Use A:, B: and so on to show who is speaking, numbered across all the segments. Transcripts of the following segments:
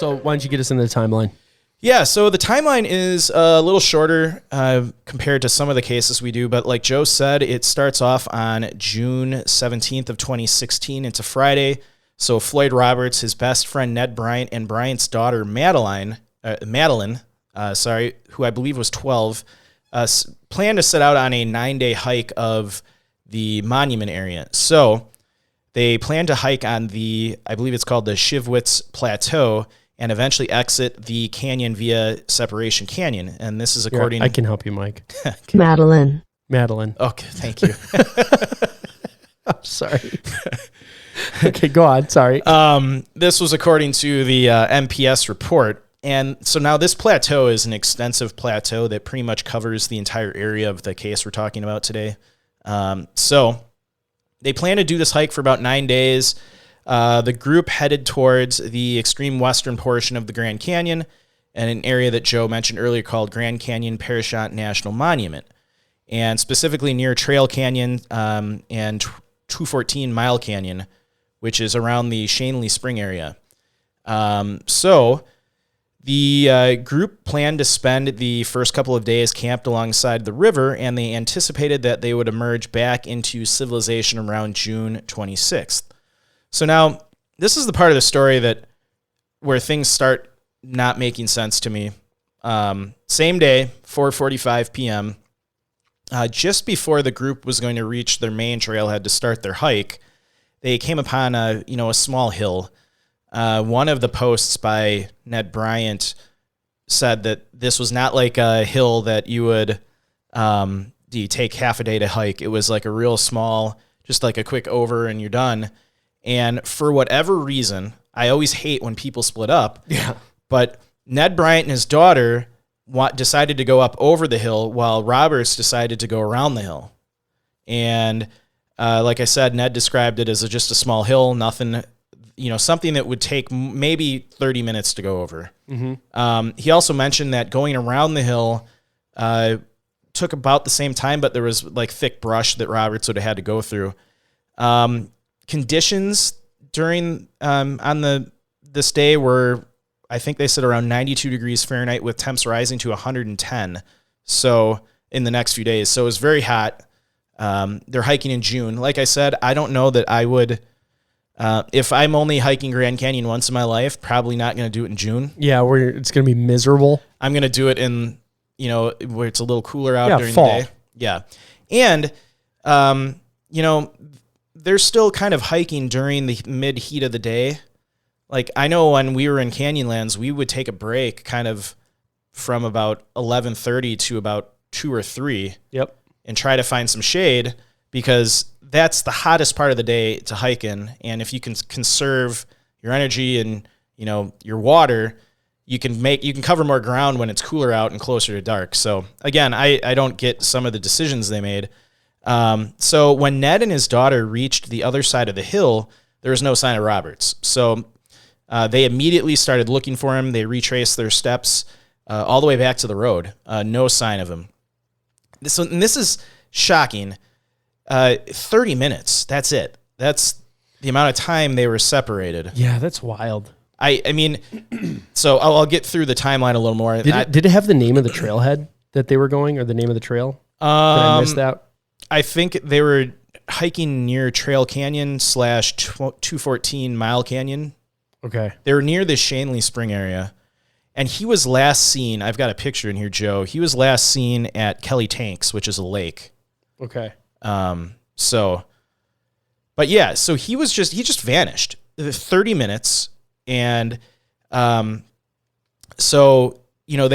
A: So why don't you get us into the timeline?
B: Yeah, so the timeline is a little shorter compared to some of the cases we do, but like Joe said, it starts off on June 17th of 2016. It's a Friday. So Floyd Roberts, his best friend Ned Bryant, and Bryant's daughter Madeline, who I believe was 12, planned to set out on a 9-day hike of the monument area. So they plan to hike on I believe it's called the Shivwitz Plateau, and eventually exit the canyon via Separation Canyon. And this is according...
A: I can help you, Mike.
C: Madeline.
B: Okay, thank you.
A: I'm sorry. Okay, go on. Sorry.
B: This was according to the MPS report. And so now this plateau is an extensive plateau that pretty much covers the entire area of the case we're talking about today. So they plan to do this hike for about 9 days. The group headed towards the extreme western portion of the Grand Canyon and an area that Joe mentioned earlier called Grand Canyon Parashant National Monument, and specifically near Trail Canyon and 214 Mile Canyon, which is around the Shanley Spring area. So the group planned to spend the first couple of days camped alongside the river, and they anticipated that they would emerge back into civilization around June 26th. So now, this is the part of the story where things start not making sense to me. Same day, 4:45 p.m., just before the group was going to reach their main trailhead to start their hike, they came upon a small hill. One of the posts by Ned Bryant said that this was not like a hill that you take half a day to hike. It was like a real small, just like a quick over and you're done. And for whatever reason, I always hate when people split up.
A: Yeah.
B: But Ned Bryant and his daughter decided to go up over the hill while Roberts decided to go around the hill. And like I said, Ned described it as just a small hill, nothing, something that would take maybe 30 minutes to go over. Mm-hmm. He also mentioned that going around the hill took about the same time, but there was like thick brush that Roberts would have had to go through. Conditions during on this day were, I think they said, around 92 degrees Fahrenheit with temps rising to 110. So in the next few days, so it was very hot. They're hiking in June. Like I said, I don't know that I would. If I'm only hiking Grand Canyon once in my life, probably not going to do it in June.
A: Yeah, where it's going to be miserable.
B: I'm going to do it in where it's a little cooler out during
A: fall.
B: the day. Yeah, and they're still kind of hiking during the mid heat of the day. Like I know when we were in Canyonlands, we would take a break kind of from about 11:30 to about 2 or 3.
A: Yep.
B: And try to find some shade because that's the hottest part of the day to hike in. And if you can conserve your energy and, your water, you can cover more ground when it's cooler out and closer to dark. So again, I don't get some of the decisions they made. So when Ned and his daughter reached the other side of the hill, there was no sign of Roberts. So they immediately started looking for him. They retraced their steps all the way back to the road. No sign of him. This is shocking. 30 minutes. That's it. That's the amount of time they were separated.
A: Yeah, that's wild.
B: I mean, so I'll get through the timeline a little more.
A: Did it have the name of the trailhead that they were going, or the name of the trail? Did I miss that?
B: I think they were hiking near Trail Canyon / 214 Mile Canyon.
A: Okay.
B: They were near the Shanley Spring area. And he was last seen, I've got a picture in here, Joe. He was last seen at Kelly Tanks, which is a lake.
A: Okay.
B: So he just vanished. 30 minutes. And they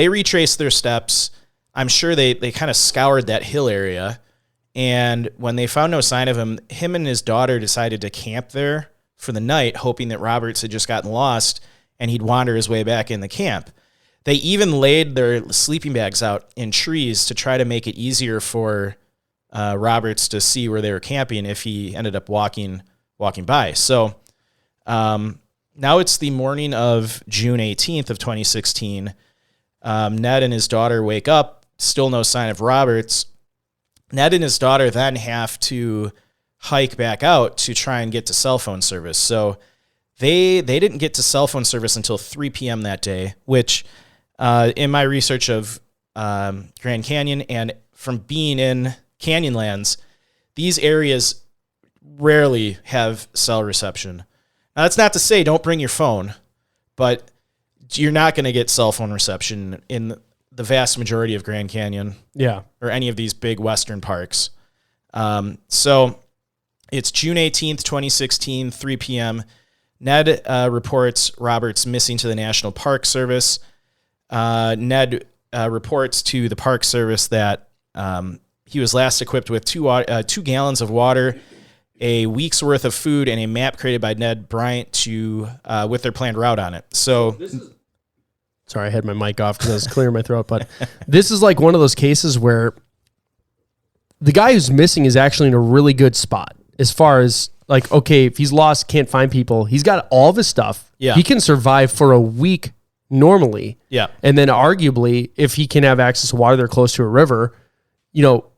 B: retraced their steps. I'm sure they kind of scoured that hill area. And when they found no sign of him, him and his daughter decided to camp there for the night, hoping that Roberts had just gotten lost and he'd wander his way back in the camp. They even laid their sleeping bags out in trees to try to make it easier for Roberts to see where they were camping if he ended up walking by. So now it's the morning of June 18th of 2016. Ned and his daughter wake up, still no sign of Roberts. Ned and his daughter then have to hike back out to try and get to cell phone service. So they didn't get to cell phone service until 3 p.m. that day, which in my research of Grand Canyon and from being in Canyonlands, these areas rarely have cell reception. Now, that's not to say don't bring your phone, but you're not going to get cell phone reception in the vast majority of Grand Canyon.
A: Yeah.
B: Or any of these big Western parks. So it's June 18th, 2016, 3 p.m. Ned reports Roberts missing to the National Park Service. Ned reports to the Park Service that he was last equipped with 2 gallons of water, a week's worth of food, and a map created by Ned Bryant with their planned route on it. So,
A: sorry, I had my mic off because I was clearing my throat, but this is like one of those cases where the guy who's missing is actually in a really good spot as far as like, okay, if he's lost, can't find people, he's got all of his stuff.
B: Yeah.
A: He can survive for a week normally.
B: Yeah.
A: And then arguably, if he can have access to water, they're close to a river,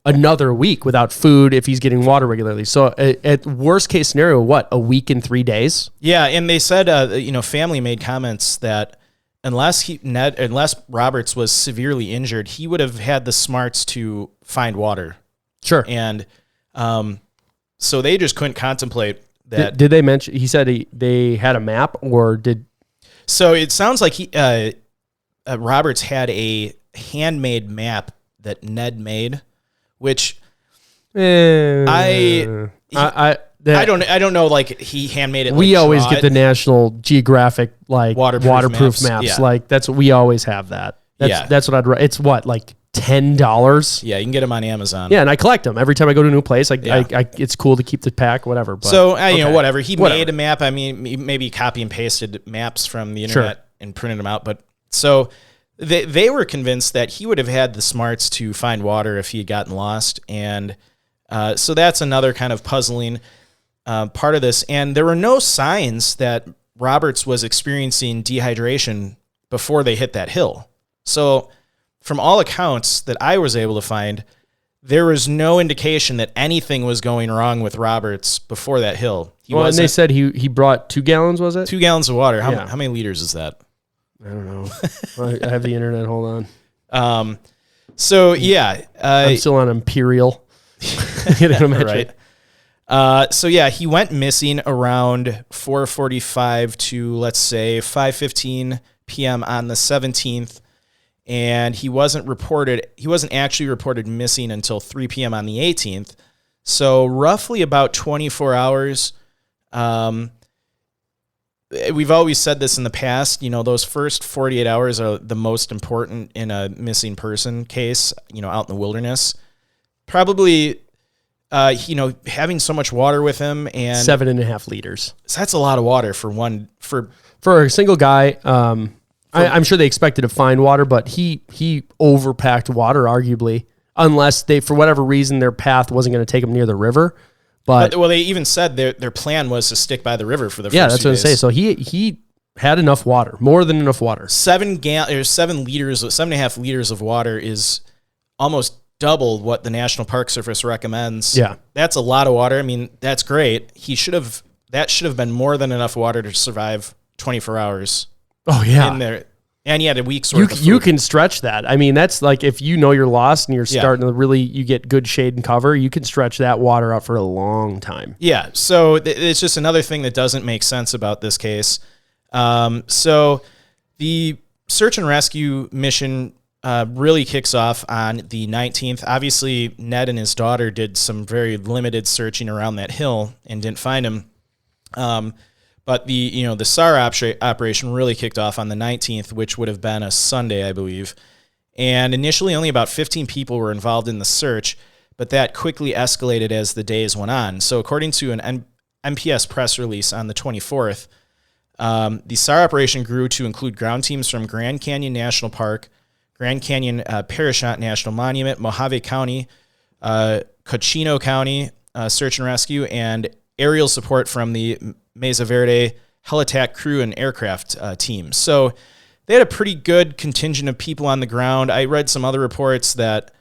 A: another week without food if he's getting water regularly. So at worst case scenario, a week and 3 days?
B: Yeah, and they said, family made comments that unless Roberts was severely injured, he would have had the smarts to find water.
A: Sure.
B: And so they just couldn't contemplate that.
A: Did they mention, he said they had a map or did...
B: So it sounds like Roberts had a handmade map that Ned made, which I don't know. Like he handmade it.
A: We always get the National Geographic waterproof maps.
B: Yeah.
A: Like that's what we always have that. That's what I'd. It's what like $10.
B: Yeah, you can get them on Amazon.
A: Yeah, and I collect them every time I go to a new place. It's cool to keep the pack, whatever. But,
B: so whatever. He made a map. I mean, maybe copy and pasted maps from the internet and printed them out. But so they were convinced that he would have had the smarts to find water if he had gotten lost, and so that's another kind of puzzling part of this. And there were no signs that Roberts was experiencing dehydration before they hit that hill. So from all accounts that I was able to find, there was no indication that anything was going wrong with Roberts before that hill.
A: And they said he brought 2 gallons, was it?
B: 2 gallons of water. How many liters is that?
A: I don't know. I have the internet. Hold on.
B: So yeah,
A: I'm still on Imperial.
B: Right. So yeah, he went missing around 4:45 to let's say 5:15 p.m. on the 17th, and he wasn't actually reported missing until 3 p.m. on the 18th. So roughly about 24 hours. We've always said this in the past, those first 48 hours are the most important in a missing person case, out in the wilderness. Probably, having so much water with him and
A: 7.5 liters.
B: So that's a lot of water for
A: a single guy. I'm sure they expected to find water, but he overpacked water, arguably, unless they, for whatever reason, their path wasn't going to take them near the river. But
B: they even said their plan was to stick by the river for the first
A: yeah, that's
B: few
A: what
B: days.
A: I say. So he had enough water, more than enough water.
B: 7.5 liters of water is almost double what the National Park Service recommends.
A: Yeah,
B: that's a lot of water. I mean, that's great. That should have been more than enough water to survive 24 hours.
A: Oh yeah,
B: in there. And he had a week's worth of food.
A: You can stretch that. I mean, that's like if you're lost and you're starting to really, you get good shade and cover, you can stretch that water out for a long time.
B: Yeah. So it's just another thing that doesn't make sense about this case. So the search and rescue mission really kicks off on the 19th. Obviously, Ned and his daughter did some very limited searching around that hill and didn't find him. But the SAR operation really kicked off on the 19th, which would have been a Sunday, I believe. And initially, only about 15 people were involved in the search, but that quickly escalated as the days went on. So according to an MPS press release on the 24th, the SAR operation grew to include ground teams from Grand Canyon National Park, Grand Canyon Parashant National Monument, Mojave County, Cochino County Search and Rescue, and aerial support from the Mesa Verde Helitack crew and aircraft teams. So they had a pretty good contingent of people on the ground. I read some other reports that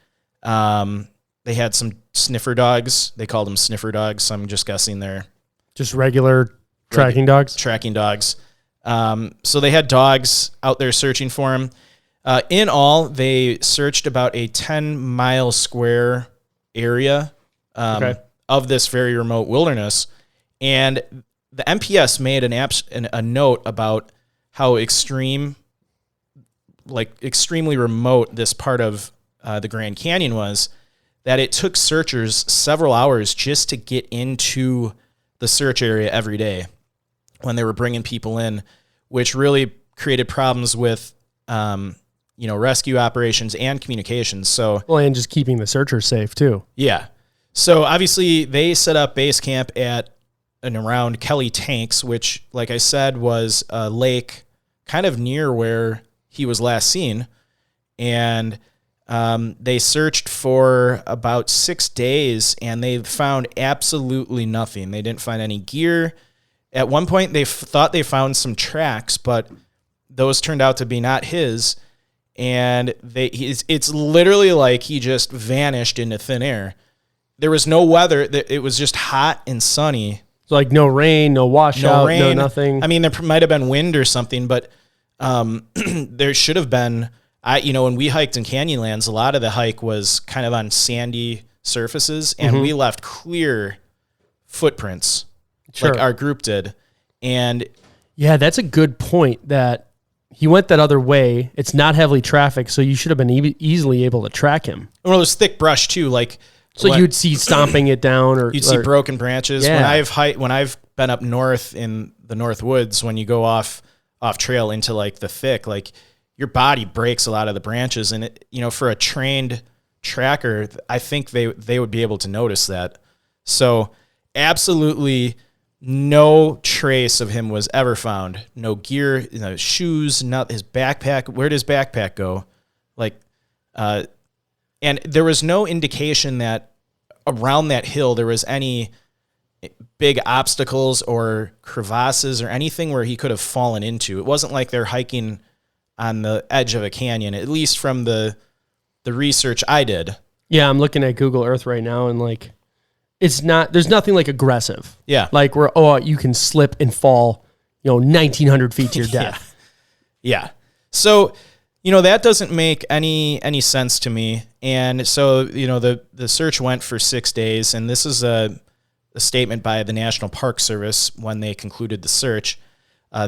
B: they had some sniffer dogs. They called them sniffer dogs. So I'm just guessing they're
A: just regular Tracking dogs?
B: Tracking dogs. So they had dogs out there searching for him. In all, they searched about a 10-mile square area of this very remote wilderness. And the MPS made a note about how extremely remote this part of the Grand Canyon was, that it took searchers several hours just to get into the search area every day when they were bringing people in, which really created problems with rescue operations and communications. So,
A: well, and just keeping the searchers safe too.
B: Yeah. So obviously they set up base camp at and around Kelly Tanks, which, like I said, was a lake kind of near where he was last seen. And they searched for about 6 days and they found absolutely nothing. They didn't find any gear. At one point they thought they found some tracks, but those turned out to be not his. And it's literally like he just vanished into thin air. There was no weather. It was just hot and sunny.
A: So like no rain, no washout, no nothing.
B: I mean, there might have been wind or something, but there should have been. When we hiked in Canyonlands, a lot of the hike was kind of on sandy surfaces, and we left clear footprints, like our group did. And
A: yeah, that's a good point. That he went that other way. It's not heavily trafficked, so you should have been easily able to track him.
B: Well, it was thick brush too, like.
A: So you'd see stomping it down, or
B: you'd see broken branches.
A: Yeah.
B: When I've been up north in the North Woods, when you go off trail into like the thick, like your body breaks a lot of the branches, and it, for a trained tracker, I think they would be able to notice that. So absolutely no trace of him was ever found. No gear, shoes, not his backpack. Where did his backpack go? And there was no indication that around that hill there was any big obstacles or crevasses or anything where he could have fallen into. It wasn't like they're hiking on the edge of a canyon, at least from the research I did.
A: Yeah, I'm looking at Google Earth right now, and like, there's nothing like aggressive.
B: Yeah.
A: Like where, you can slip and fall, 1,900 feet to your death.
B: Yeah. So, that doesn't make any sense to me. And so, the search went for 6 days, and this is a statement by the National Park Service when they concluded the search.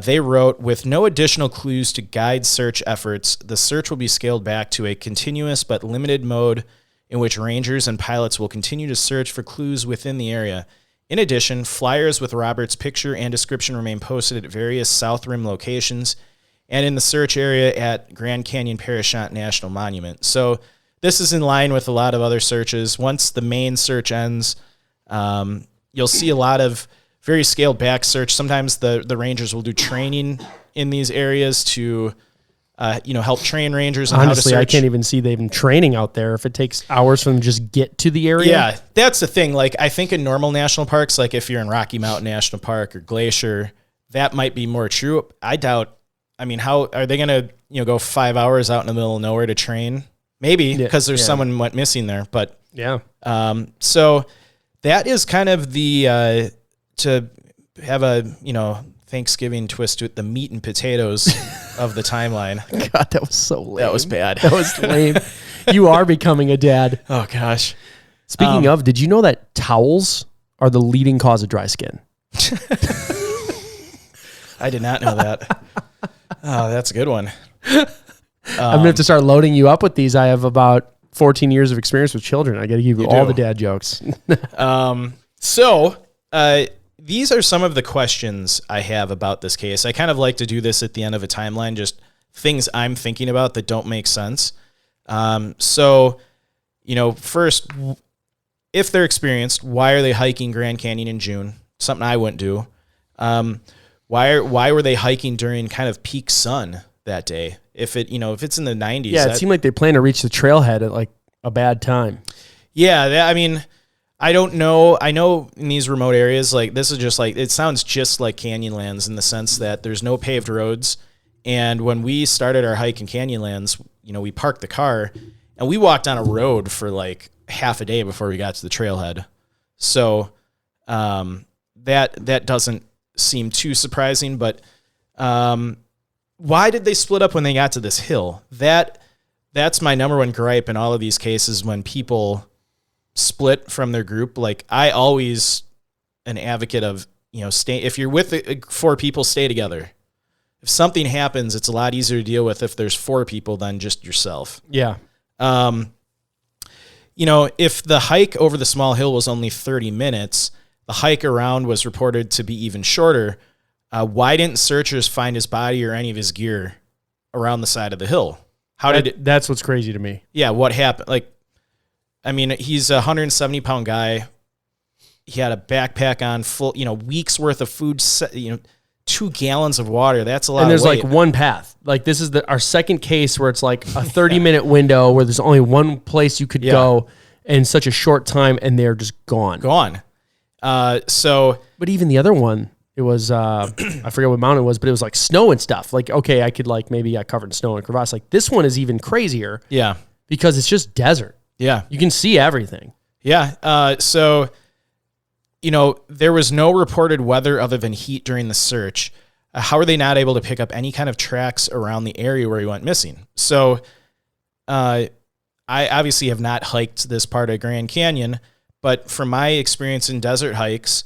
B: They wrote, with no additional clues to guide search efforts, the search will be scaled back to a continuous but limited mode in which rangers and pilots will continue to search for clues within the area. In addition, flyers with Roberts' picture and description remain posted at various South Rim locations and in the search area at Grand Canyon Parashant National Monument. So this is in line with a lot of other searches. Once the main search ends, you'll see a lot of very scaled back search. Sometimes the rangers will do training in these areas to, help train rangers on how to search.
A: Honestly, I can't even see them training out there if it takes hours for them to just get to the area.
B: Yeah, that's the thing. Like, I think in normal national parks, like if you're in Rocky Mountain National Park or Glacier, that might be more true. I doubt. I mean, how are they going to, go 5 hours out in the middle of nowhere to train? Maybe because there's someone went missing there, but
A: yeah.
B: So that is kind of the, to have a, Thanksgiving twist to it, the meat and potatoes of the timeline.
A: God, that was so lame.
B: That was bad.
A: That was lame. You are becoming a dad.
B: Oh gosh.
A: Speaking of, did you know that towels are the leading cause of dry skin?
B: I did not know that. Oh, that's a good one.
A: I'm going to have to start loading you up with these. I have about 14 years of experience with children. I got to give you all the dad jokes.
B: So these are some of the questions I have about this case. I kind of like to do this at the end of a timeline, just things I'm thinking about that don't make sense. So, first, if they're experienced, why are they hiking Grand Canyon in June? Something I wouldn't do. Why were they hiking during kind of peak sun that day? If it's in the 90s.
A: Yeah, it seemed like they planned to reach the trailhead at like a bad time.
B: Yeah, I don't know. I know in these remote areas, like this is just like, it sounds just like Canyonlands in the sense that there's no paved roads. And when we started our hike in Canyonlands, we parked the car and we walked on a road for like half a day before we got to the trailhead. So that doesn't seem too surprising, but why did they split up when they got to this hill? That's my number one gripe in all of these cases when people split from their group. Like, I always an advocate of, stay. If you're with 4 people, stay together. If something happens, it's a lot easier to deal with if there's 4 people than just yourself.
A: Yeah.
B: If the hike over the small hill was only 30 minutes, the hike around was reported to be even shorter. Why didn't searchers find his body or any of his gear around the side of the hill?
A: That's what's crazy to me.
B: Yeah, what happened? He's a 170-pound guy. He had a backpack on, full, weeks worth of food, 2 gallons of water. That's a lot.
A: And there's
B: of weight.
A: like one path. Like, this is our second case where it's like a 30-minute window where there's only one place you could go in such a short time, and they're just gone. But even the other one, it was I forget what mountain it was, but it was like snow and stuff. Like, okay, I could maybe I covered in snow and crevasse. Like, this one is even crazier.
B: Yeah,
A: because it's just desert.
B: Yeah,
A: you can see everything.
B: Yeah. There was no reported weather other than heat during the search. How are they not able to pick up any kind of tracks around the area where he went missing? So, I obviously have not hiked this part of Grand Canyon, but from my experience in desert hikes,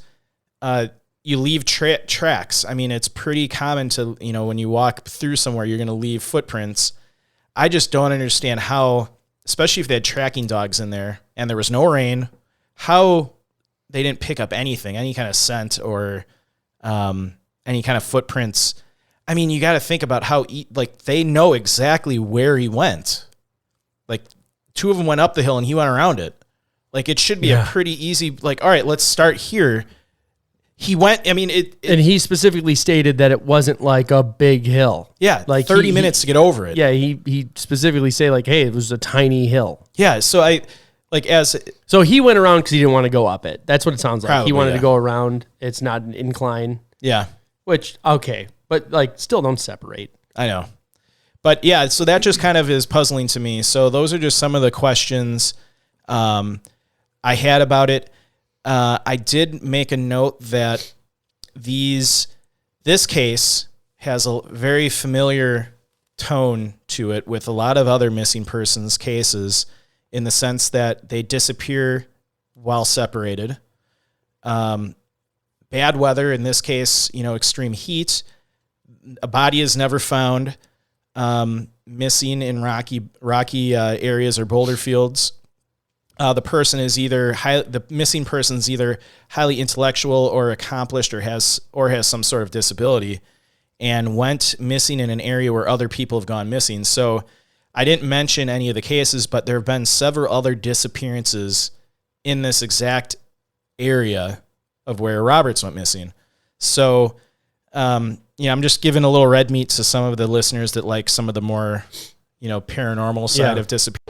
B: you leave tracks. I mean, it's pretty common to, when you walk through somewhere, you're going to leave footprints. I just don't understand how, especially if they had tracking dogs in there and there was no rain, how they didn't pick up anything, any kind of scent or any kind of footprints. I mean, you got to think about how, they know exactly where he went. Like, 2 of them went up the hill and he went around it. Like, it should be a pretty easy, all right, let's start here. He went, and he
A: specifically stated that it wasn't like a big hill.
B: Yeah, like 30 minutes to get over it.
A: Yeah, he specifically say hey, it was a tiny hill.
B: Yeah, so
A: So he went around because he didn't want to go up it. That's what it sounds like.
B: Probably,
A: he wanted to go around. It's not an incline.
B: Yeah.
A: Which, okay, but still don't separate.
B: I know. But yeah, so that just kind of is puzzling to me. So those are just some of the questions I had about it. I did make a note that this case has a very familiar tone to it with a lot of other missing persons cases, in the sense that they disappear while separated. Bad weather, in this case, extreme heat. A body is never found. Missing in rocky areas or boulder fields. The missing person is either highly intellectual or accomplished or has some sort of disability, and went missing in an area where other people have gone missing. So I didn't mention any of the cases, but there have been several other disappearances in this exact area of where Roberts went missing. So, I'm just giving a little red meat to some of the listeners that like some of the more, paranormal side of disappearance.